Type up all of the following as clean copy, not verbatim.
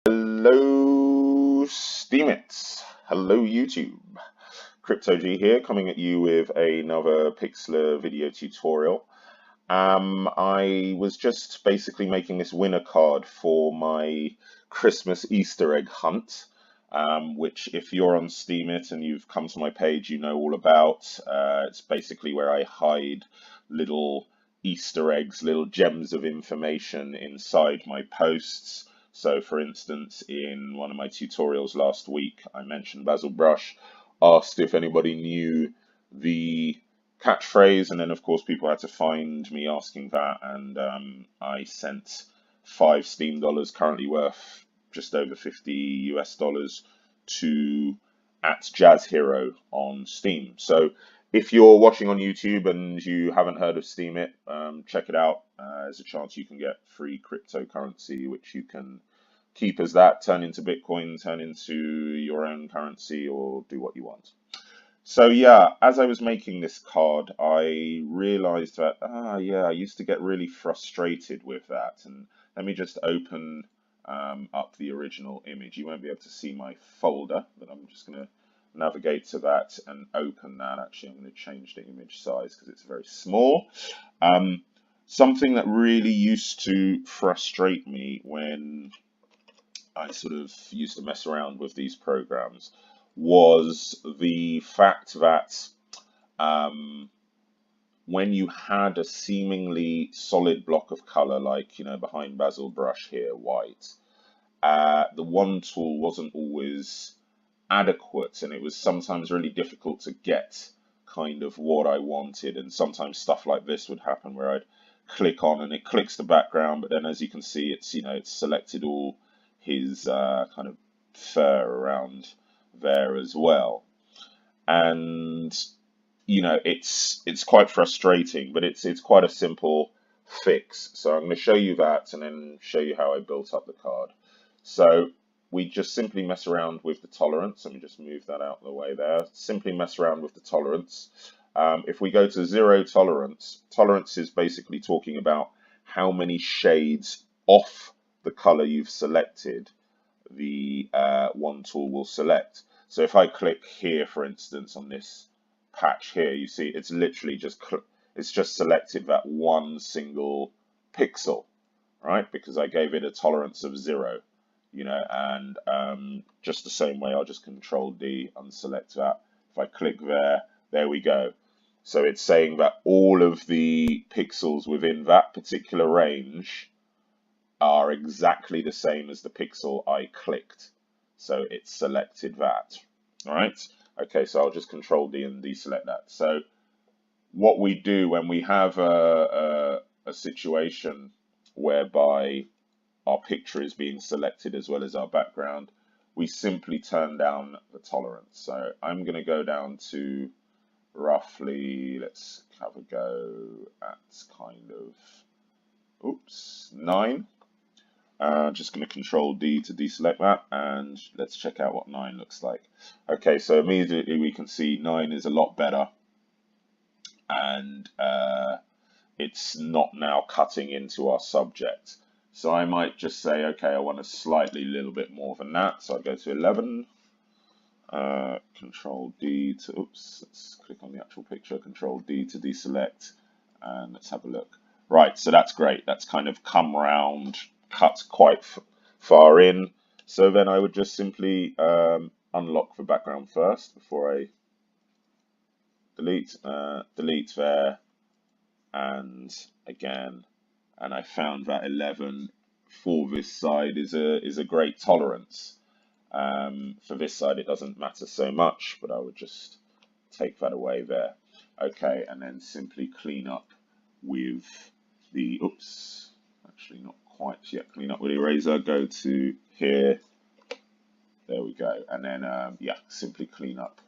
Hello, Steemits. Hello, YouTube. CryptoG here, coming at you with another Pixlr video tutorial. I was just basically making this winner card for my Christmas Easter egg hunt, which if you're on Steemit and you've come to my page, you know all about. It's basically where I hide little Easter eggs, little gems of information inside my posts. So for instance, in one of my tutorials last week, I mentioned Basil Brush, asked if anybody knew the catchphrase, and then of course people had to find me asking that, and I sent $5 currently worth just over 50 US dollars to @JazzHero on Steam. So if you're watching on YouTube and you haven't heard of Steemit, check it out. There's a chance you can get free cryptocurrency, which you can keep as that, turn into Bitcoin, turn into your own currency, or do what you want. So yeah, as I was making this card, I realized that, yeah, I used to get really frustrated with that. And let me just open up the original image. You won't be able to see my folder, but I'm just going to navigate to that and open that. Actually, I'm going to change the image size because it's very small. Something that really used to frustrate me when I sort of used to mess around with these programs was the fact that when you had a seemingly solid block of color, like, you know, behind Basil Brush here, white, the one tool wasn't always adequate, and it was sometimes really difficult to get kind of what I wanted. And sometimes stuff like this would happen where I'd click on and it clicks the background, but then as you can see, it's, you know, it's selected all his kind of fur around there as well. And you know, it's quite frustrating, but it's quite a simple fix. So I'm going to show you that and then show you how I built up the card. So we just simply mess around with the tolerance. Let me just move that out of the way there. Simply mess around with the tolerance. If we go to 0 tolerance, tolerance is basically talking about how many shades off the color you've selected the one tool will select. So if I click here, for instance, on this patch here, you see it's literally just selected that one single pixel, right? Because I gave it a tolerance of 0, you know, and just the same way, I'll just Control D, unselect that. If I click there, there we go. So it's saying that all of the pixels within that particular range are exactly the same as the pixel I clicked. So it selected that. All right. Okay, so I'll just Control D and deselect that. So what we do when we have a situation whereby our picture is being selected as well as our background, we simply turn down the tolerance. So I'm going to go down to roughly, let's have a go at kind of, oops, 9. Just going to Control D to deselect that, and let's check out what 9 looks like. Okay, so immediately we can see 9 is a lot better, and it's not now cutting into our subject. So I might just say, okay, I want a slightly little bit more than that, so I go to 11. Control D to, oops, let's click on the actual picture, Control D to deselect, and let's have a look. Right, so that's great. That's kind of come round, cut quite far in. So then I would just simply unlock the background first before I delete there, and again, and I found that 11 for this side is a great tolerance. For this side it doesn't matter so much, but I would just take that away there. Okay, and then simply clean up with the, oops, actually not quite yet, clean up with the eraser, go to here, there we go, and then yeah, simply clean up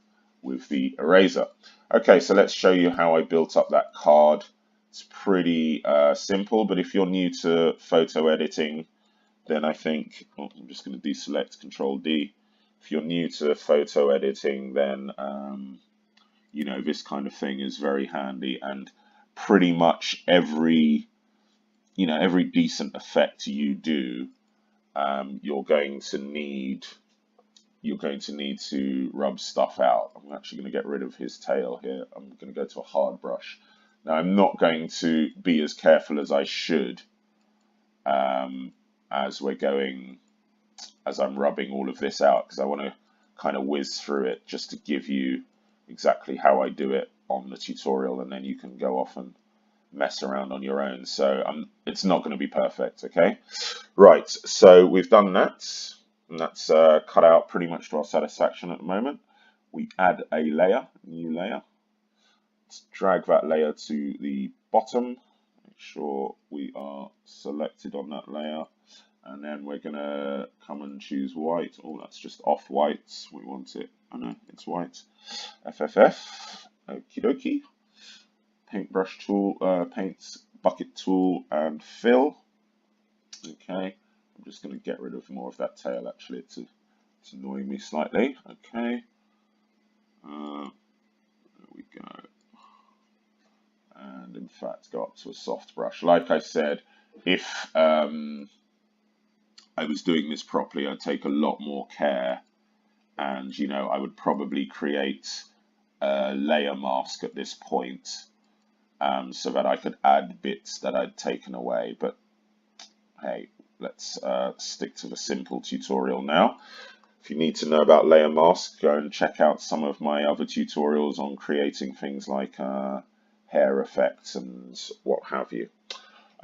with the eraser. Okay, so let's show you how I built up that card. It's pretty simple, but if you're new to photo editing, then I think, oh, I'm just going to deselect, Control D. If you're new to photo editing, then you know, this kind of thing is very handy, and pretty much every, you know, every decent effect you do you're going to need to rub stuff out. I'm actually going to get rid of his tail here. I'm going to go to a hard brush. Now I'm not going to be as careful as I should as I'm rubbing all of this out, because I want to kind of whiz through it just to give you exactly how I do it on the tutorial, and then you can go off and mess around on your own. So it's not going to be perfect, okay? Right, so we've done that, and that's cut out pretty much to our satisfaction at the moment. We add a layer, new layer. Let's drag that layer to the bottom. Make sure we are selected on that layer. And then we're going to come and choose white. Oh, that's just off white. We want it. Oh no, it's white. FFF. Okie dokie. Paintbrush tool, paint bucket tool, and fill. Okay. I'm just going to get rid of more of that tail actually. It's annoying me slightly. Okay. There we go. And in fact, go up to a soft brush. Like I said, if I was doing this properly, I'd take a lot more care, and I would probably create a layer mask at this point, so that I could add bits that I'd taken away. But hey, let's stick to the simple tutorial now. If you need to know about layer masks, go and check out some of my other tutorials on creating things like hair effects and what have you.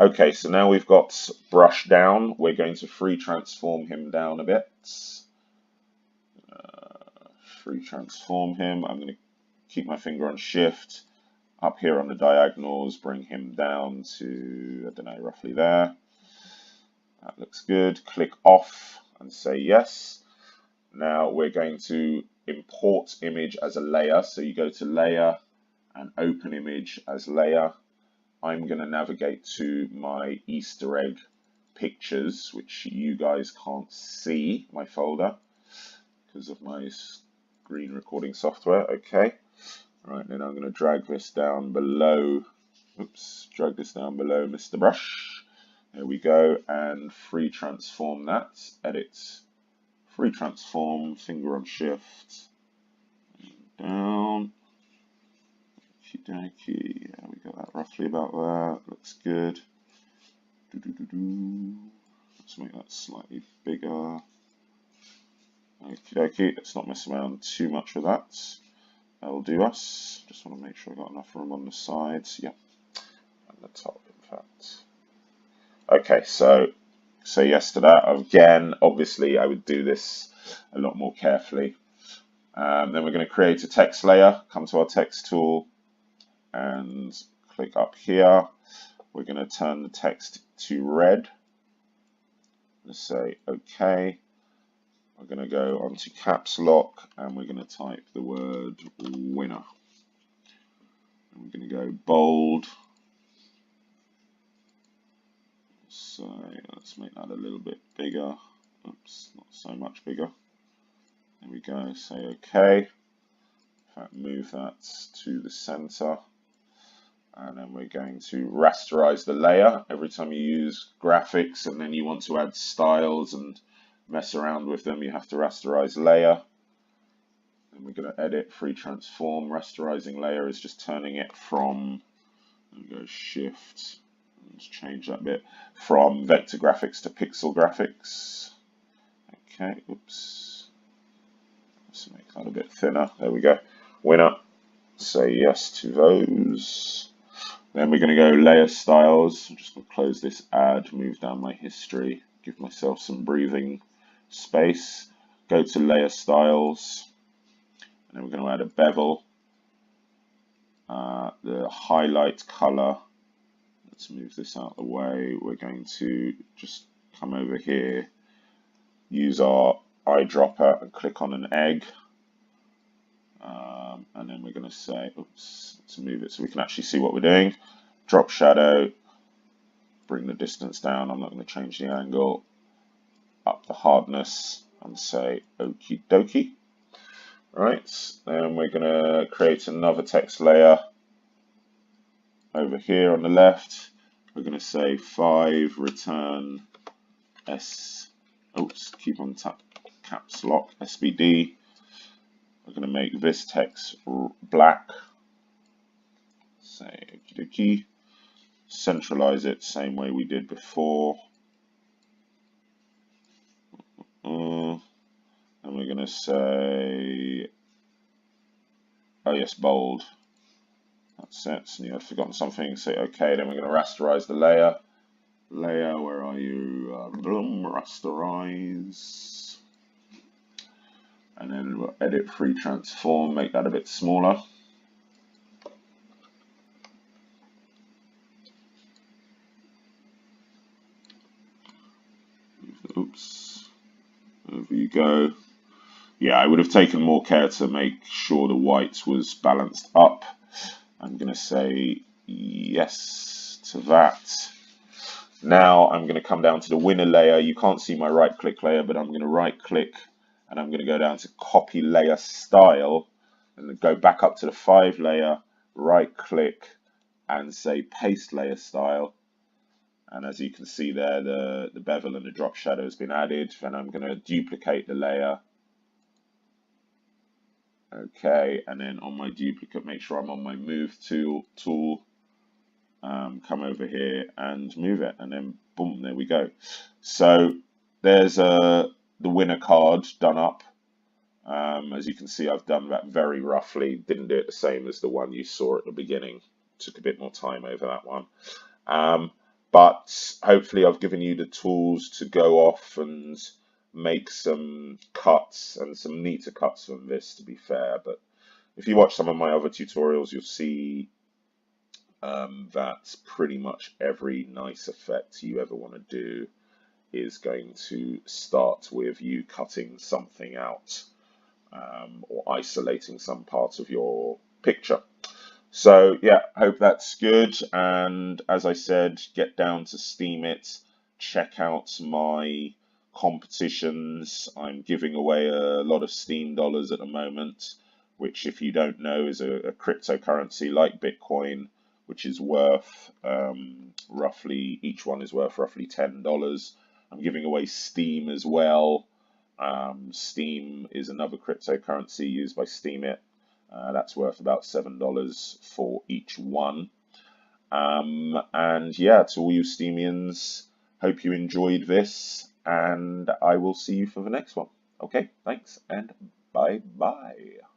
Okay, so now we've got brush down. We're going to free transform him down a bit. Free transform him. I'm going to keep my finger on shift. Up here on the diagonals, bring him down to, I don't know, roughly there. That looks good. Click off and say yes. Now we're going to import image as a layer. So you go to layer and open image as layer. I'm going to navigate to my Easter egg pictures, which you guys can't see, my folder, because of my screen recording software. Okay. Right, then I'm going to drag this down below. Oops, drag this down below Mr. Brush. There we go, and free transform that. Edit, free transform, finger on shift, down. Okie-dokie. Yeah, we got that roughly about there. Looks good. Let's make that slightly bigger. Okie-dokie. Let's not mess around too much with that. That'll do us. Just want to make sure I got enough room on the sides. Yeah, and the top, in fact. Okay, so say yes to that. Again, obviously, I would do this a lot more carefully. Then we're going to create a text layer. Come to our text tool and click up here. We're going to turn the text to red. Let's say OK. We're going to go onto caps lock and we're going to type the word winner. And we're going to go bold. So let's make that a little bit bigger. Oops, not so much bigger. There we go. Say OK. In fact, move that to the center. And then we're going to rasterize the layer. Every time you use graphics and then you want to add styles and mess around with them, you have to rasterize layer. And we're going to edit, free transform. Rasterizing layer is just turning it from, there we go, shift. Let's change that bit, from vector graphics to pixel graphics. Okay, oops. Let's make that a bit thinner. There we go. Winner. Say yes to those. Then we're going to go layer styles. I'm just going to close this ad, move down my history, give myself some breathing space. Go to layer styles. And then we're going to add a bevel. The highlight color. Let's move this out of the way. We're going to just come over here, use our eyedropper and click on an egg. And then we're going to say, oops, let's move it so we can actually see what we're doing. Drop shadow, bring the distance down. I'm not going to change the angle. Up the hardness and say okie dokie. Right, then we're going to create another text layer over here on the left. We're going to say 5 return S oops, keep on tap, caps lock, SBD. We're going to make this text black. Say okie dokie. Centralize it same way we did before. And we're going to say, oh yes, bold. That's it. And I've forgotten something. Say okay. Then we're going to rasterize the layer. Layer, where are you? Boom, rasterize. And then we'll edit, free transform, make that a bit smaller. Oops. Over you go. Yeah, I would have taken more care to make sure the white was balanced up. I'm going to say yes to that. Now I'm going to come down to the winner layer. You can't see my right click layer, but I'm going to right click and I'm going to go down to copy layer style and go back up to the 5 layer, right click and say paste layer style. And as you can see there, the bevel and the drop shadow has been added. And I'm going to duplicate the layer. Okay, and then on my duplicate, make sure I'm on my move tool. Come over here and move it, and then boom, there we go. So there's the winner card done up. As you can see, I've done that very roughly. Didn't do it the same as the one you saw at the beginning. Took a bit more time over that one. But hopefully I've given you the tools to go off and make some cuts and some neater cuts from this, to be fair. But if you watch some of my other tutorials, you'll see that pretty much every nice effect you ever want to do is going to start with you cutting something out or isolating some part of your picture. So yeah, hope that's good. And as I said, get down to Steam it, check out my competitions. I'm giving away a lot of Steam dollars at the moment, which if you don't know is a cryptocurrency like Bitcoin, which is worth roughly, each one is worth roughly $10. I'm giving away Steam as well. Steam is another cryptocurrency used by Steam it. That's worth about $7 for each one. And yeah, to all you Steamians, hope you enjoyed this, and I will see you for the next one. Okay, thanks, and bye-bye.